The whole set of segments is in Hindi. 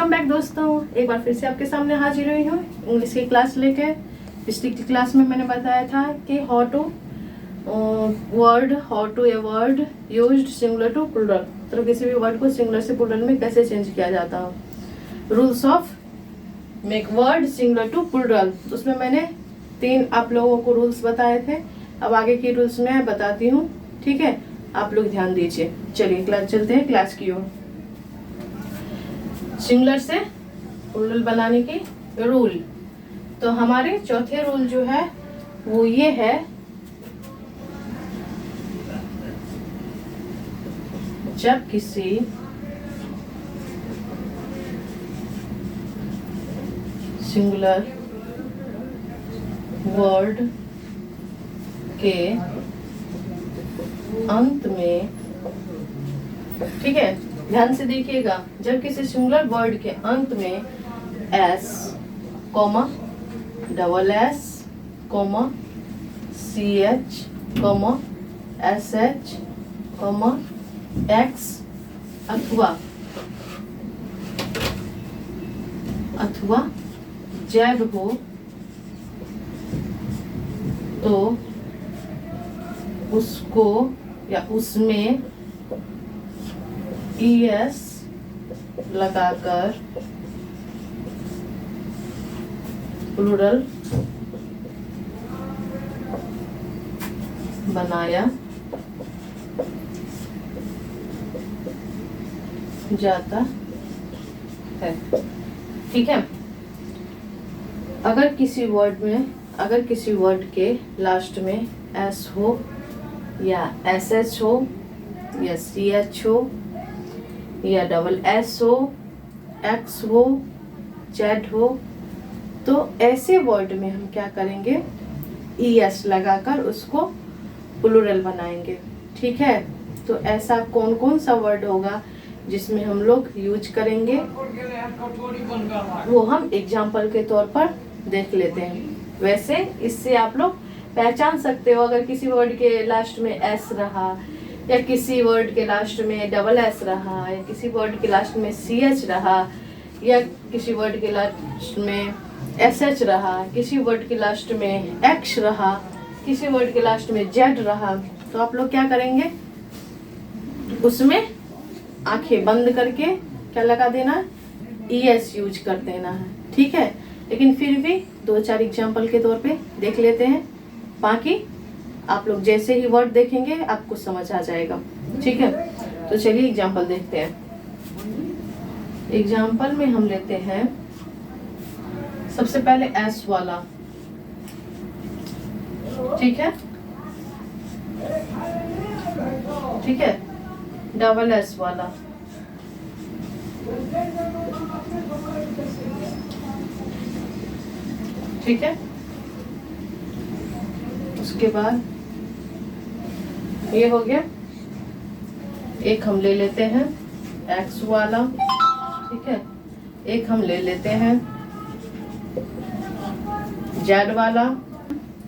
वेलकम बैक दोस्तों, एक बार फिर से आपके सामने हाजिर हुई हूँ इंग्लिश की क्लास लेके। पिछली क्लास में मैंने बताया था कि how to a word used singular to plural, तो किसी भी वर्ड को सिंगुलर से प्लूरल में कैसे चेंज किया जाता है। Rules of make word singular to plural, उसमें मैंने 3 आप लोगों को रूल्स बताए थे। अब आगे की रूल्स मैं बताती हूँ, ठीक है, आप लोग ध्यान दीजिए। चलिए क्लास चलते हैं क्लास की ओर। सिंगुलर से प्लूरल बनाने की रूल, तो हमारे चौथे रूल जो है वो ये है, जब किसी सिंगुलर वर्ड के अंत में, ठीक है, ध्यान से देखिएगा, जब किसी सिंगुलर वर्ड के अंत में S comma double S comma C H comma S H comma X अथवा जेड हो तो उसको या उसमें ES लगाकर प्लूरल बनाया जाता है, ठीक है। अगर किसी वर्ड के लास्ट में S हो या SH हो या CH हो या डबल S हो, X हो, Z हो, तो ऐसे वर्ड में हम क्या करेंगे, ES लगाकर उसको प्लूरल बनाएंगे, ठीक है। तो ऐसा कौन कौन सा वर्ड होगा जिसमें हम लोग यूज करेंगे, वो हम एग्जाम्पल के तौर पर देख लेते हैं। वैसे इससे आप लोग पहचान सकते हो, अगर किसी वर्ड के लास्ट में S रहा या किसी वर्ड के लास्ट में डबल S रहा या किसी वर्ड के लास्ट में CH रहा या किसी वर्ड के लास्ट में SH रहा, किसी वर्ड के लास्ट में X रहा, किसी वर्ड के लास्ट में Z रहा, तो आप लोग क्या करेंगे, उसमें आंखें बंद करके क्या लगा देना, ES यूज कर देना है, ठीक है। लेकिन फिर भी 2-4 एग्जाम्पल के तौर पे देख लेते हैं, बाकी आप लोग जैसे ही वर्ड देखेंगे आपको समझ आ जाएगा, ठीक है। तो चलिए एग्जाम्पल देखते हैं। एग्जाम्पल में हम लेते हैं सबसे पहले S वाला, ठीक है, ठीक है, डबल S वाला, ठीक है। उसके बाद ये हो गया। एक हम ले लेते हैं X वाला, ठीक है, एक हम ले लेते हैं Z वाला,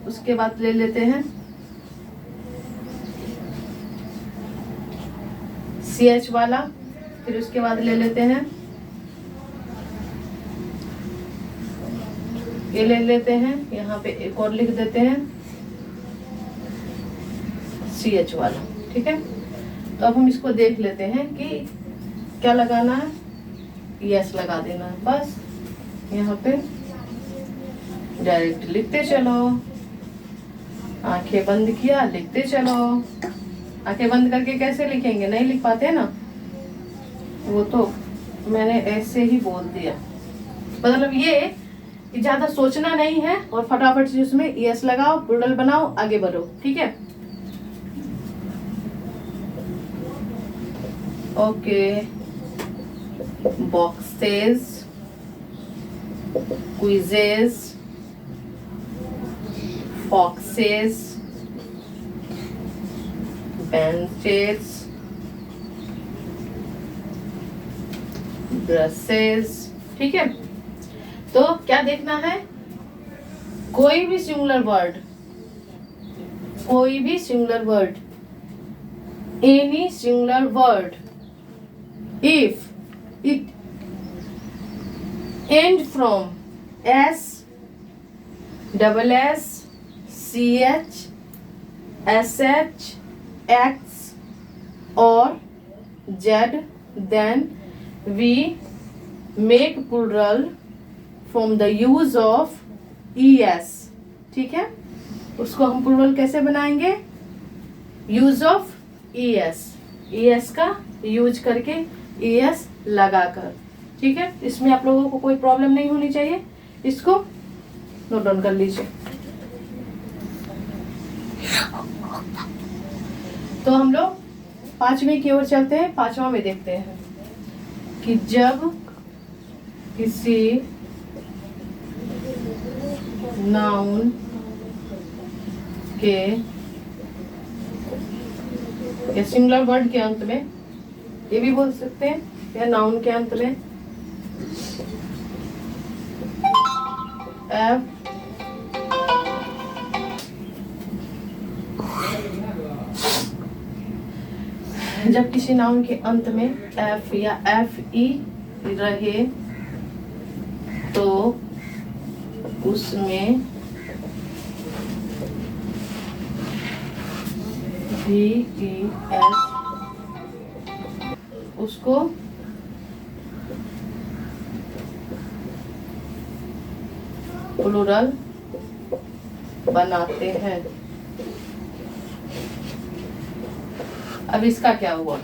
उसके बाद ले लेते हैं CH वाला, फिर उसके बाद ले लेते हैं ये ले लेते हैं, यहाँ पे एक और लिख देते हैं CH वाला, ठीक है। तो अब हम इसको देख लेते हैं कि क्या लगाना है, ES लगा देना है, बस यहाँ पे डायरेक्ट लिखते चलो, आंखें बंद किया लिखते चलो। आंखें बंद करके कैसे लिखेंगे, नहीं लिख पाते ना, वो तो मैंने ऐसे ही बोल दिया, मतलब ये ज्यादा सोचना नहीं है और फटाफट से उसमें ES लगाओ, प्लूरल बनाओ, आगे बढ़ो, ठीक है। Okay, boxes, quizzes, foxes, benches, brushes, ठीक है। तो क्या देखना है, कोई भी singular word, any singular word, if it end from S, double S, C H, S H, X और Z, then we make plural from the use of E S. ठीक है, उसको हम प्लूरल कैसे बनाएंगे? Use of E S, E S का यूज करके, ई एस लगाकर। ठीक है, इसमें आप लोगों को कोई प्रॉब्लम नहीं होनी चाहिए, इसको नोट डाउन कर लीजिए। तो हम लोग पांचवी की ओर चलते हैं। पांचवा में देखते हैं कि जब किसी नाउन के या सिंगुलर वर्ड के अंत में, ये भी बोल सकते हैं, या नाउन के अंत में एफ जब किसी नाउन के अंत में एफ या एफ ई रहे तो उसमें वी ई एस, उसको प्लूरल बनाते हैं। अब इसका क्या हुआ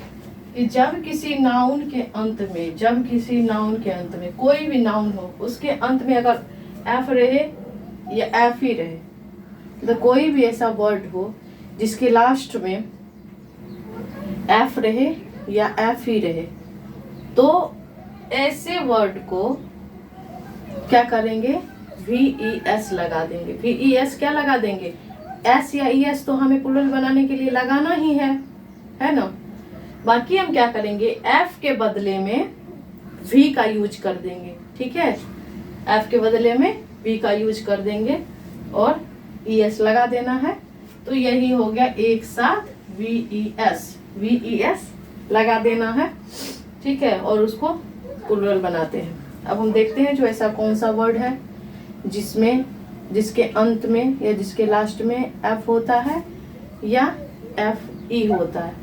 कि जब किसी नाउन के अंत में, जब किसी नाउन के अंत में कोई भी नाउन हो, उसके अंत में अगर एफ रहे या एफ ही रहे, तो कोई भी ऐसा वर्ड हो जिसके लास्ट में एफ रहे या एफ ही रहे, तो ऐसे वर्ड को क्या करेंगे? वी ई एस लगा देंगे। वी ई एस क्या लगा देंगे? एस या ई एस तो हमें प्लूरल बनाने के लिए लगाना ही है ना। बाकी हम क्या करेंगे? एफ के बदले में वी का यूज कर देंगे। ठीक है, एफ के बदले में वी का यूज कर देंगे और ई एस लगा देना है। तो यही हो गया एक साथ V E S, V E S लगा देना है। ठीक है, और उसको प्लूरल बनाते हैं। अब हम देखते हैं जो ऐसा कौन सा वर्ड है जिसके अंत में या जिसके लास्ट में एफ होता है या एफ ई होता है।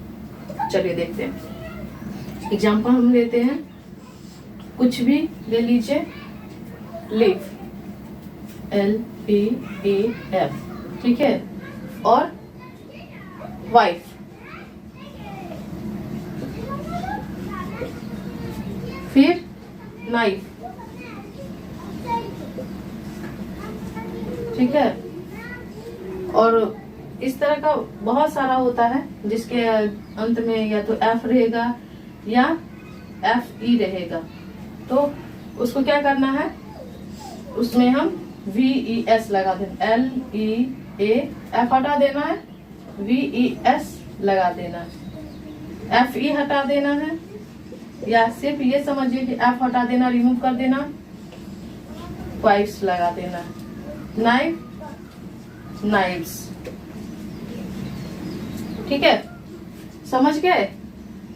चलिए देखते हैं। एग्जाम्पल हम लेते हैं, कुछ भी ले लीजिए। लिव, LEAF, ठीक है, और वाइफ, फिर नाइफ, ठीक है, और इस तरह का बहुत सारा होता है जिसके अंत में या तो एफ रहेगा या एफ ई रहेगा। तो उसको क्या करना है? उसमें हम VES लगा देना, LEA, एफ हटा देना है, VES लगा देना है, FE हटा देना है, या सिर्फ ये समझिए कि एफ हटा देना, रिमूव कर देना, वाइफ्स लगा देना है, नाइफ, नाइव्स। ठीक है, समझ गए?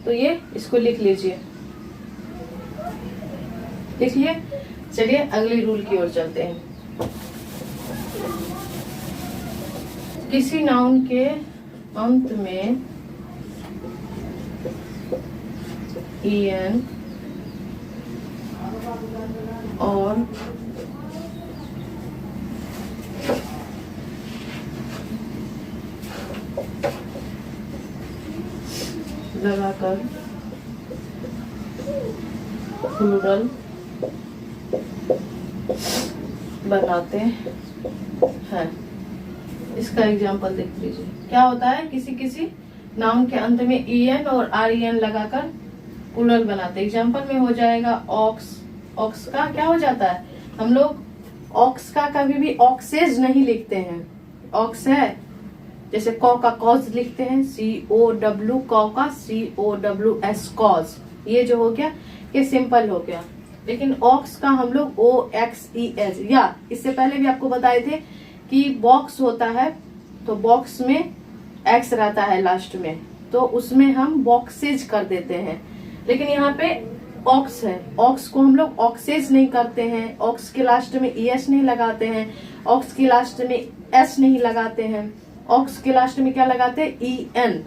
तो ये इसको लिख लीजिए, लिख लिए। चलिए अगली रूल की ओर चलते हैं। किसी नाउन के अंत में EN और लगाकर प्लूरल बनाते हैं। इसका एग्जाम्पल देख लीजिए। क्या होता है? किसी नाउन के अंत में EN और REN लगाकर प्लूरल बनाते हैं। एग्जाम्पल में हो जाएगा ऑक्स। ऑक्स का क्या हो जाता है? हम लोग ऑक्स का कभी भी ऑक्सेज नहीं लिखते हैं। ऑक्स है जैसे कौ का कॉज लिखते हैं, COW, कौ का COWS, कॉज। ये जो हो गया ये सिंपल हो गया। लेकिन ऑक्स का हम लोग OXES, या इससे पहले भी आपको बताए थे कि बॉक्स होता है तो बॉक्स में एक्स रहता है लास्ट में, तो उसमें हम बॉक्सेज कर देते हैं। लेकिन यहाँ पे ऑक्स है, ऑक्स को हम लोग ऑक्सेज नहीं करते हैं, ऑक्स के लास्ट में ES नहीं लगाते हैं, ऑक्स के लास्ट में S नहीं लगाते हैं, ऑक्स के लास्ट में क्या लगाते हैं, EN।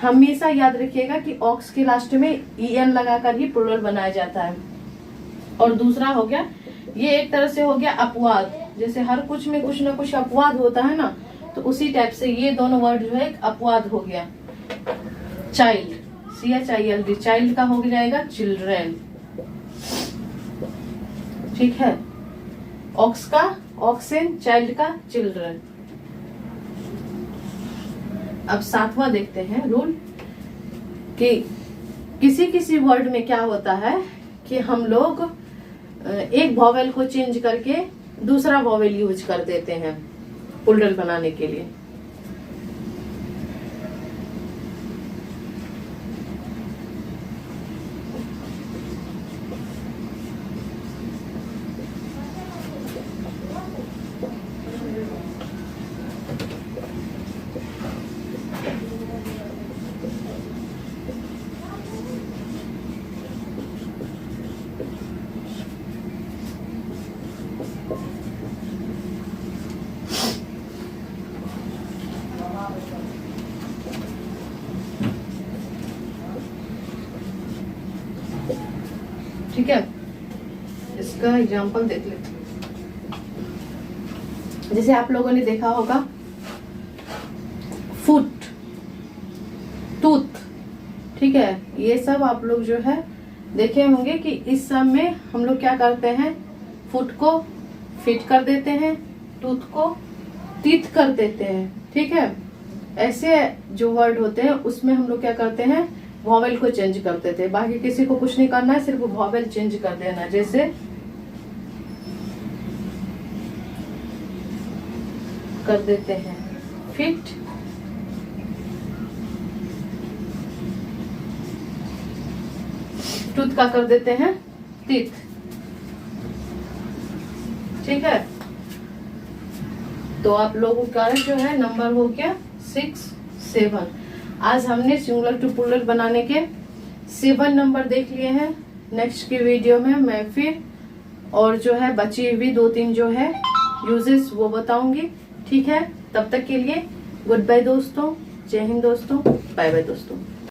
हमेशा याद रखिएगा कि ऑक्स के लास्ट में EN लगाकर ही प्लूरल बनाया जाता है। और दूसरा हो गया, ये एक तरह से हो गया अपवाद, जैसे हर कुछ में कुछ ना कुछ अपवाद होता है ना, तो उसी टाइप से ये दोनों वर्ड जो है एक अपवाद हो गया। चाइल्ड, CHILD, चाइल्ड का हो जाएगा चिल्ड्रेन, ठीक है। ऑक्स का ऑक्सेन, चाइल्ड का चिल्ड्रन। अब 7वां देखते हैं रूल, कि किसी किसी वर्ड में क्या होता है कि हम लोग एक वॉवेल को चेंज करके दूसरा वॉवेल यूज कर देते हैं प्लूरल बनाने के लिए। ठीक है, इसका एग्जांपल देख लेते हैं। जैसे आप लोगों ने देखा होगा फुट, टूथ, ठीक है, ये सब आप लोग जो है देखे होंगे कि इस सब में हम लोग क्या करते हैं, फुट को फिट कर देते हैं, टूथ को टीथ कर देते हैं, ठीक है। ऐसे जो वर्ड होते हैं उसमें हम लोग क्या करते हैं, वॉवेल को चेंज कर देते हैं। बाकी किसी को कुछ नहीं करना है, सिर्फ वॉवेल चेंज कर देना। जैसे कर देते हैं फिट, टूथ का कर देते हैं टीथ, ठीक है। तो आप लोगों का जो है नंबर हो गया 6, 7। आज हमने सिंगुलर टू प्लूरल बनाने के 7 नंबर देख लिए हैं। नेक्स्ट की वीडियो में मैं फिर और जो है बची हुई 2-3 जो है यूजेस वो बताऊंगी, ठीक है। तब तक के लिए गुड बाय दोस्तों, जय हिंद दोस्तों, बाय बाय दोस्तों।